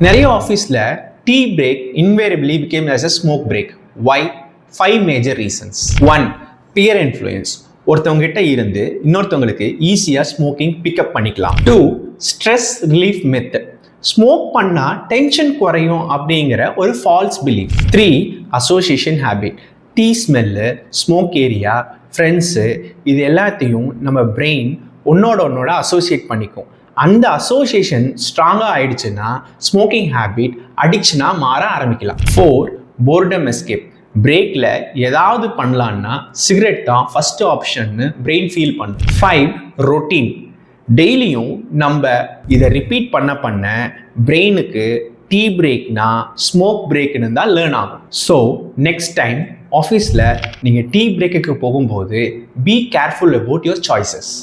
நிறைய ஆஃபீஸில் tea break invariably became as a smoke break. Why? 5 major reasons. 1. Peer influence. ஒருத்தவங்க கிட்ட இருந்து இன்னொருத்தவங்களுக்கு ஈஸியாக ஸ்மோக்கிங் பிக்கப் பண்ணிக்கலாம். 2. Stress relief method. ஸ்மோக் பண்ணால் டென்ஷன் குறையும் அப்படிங்கிற ஒரு false belief. 3. Association habit. Tea smell, smoke area, friends, இது எல்லாத்தையும் நம்ம பிரெயின் ஒன்னோட அசோசியேட் பண்ணிக்கும். அந்த அசோசியேஷன் ஸ்ட்ராங்காக ஆயிடுச்சுன்னா ஸ்மோக்கிங் ஹேபிட் அடிக்ஷனாக மாற ஆரம்பிக்கலாம். 4. Boredom escape. பிரேக்கில் ஏதாவது பண்ணலான்னா சிகரெட் தான் ஃபர்ஸ்ட் ஆப்ஷன்னு பிரெயின் ஃபீல் பண்ணும். 5. ரொட்டீன். டெய்லியும் நம்ம இதை ரிப்பீட் பண்ண பிரெயினுக்கு டீ பிரேக்னா ஸ்மோக் பிரேக்குன்னு தான் லேர்ன் ஆகும். ஸோ நெக்ஸ்ட் டைம் ஆஃபீஸில் நீங்கள் டீ பிரேக்குக்கு போகும்போது be careful about your choices.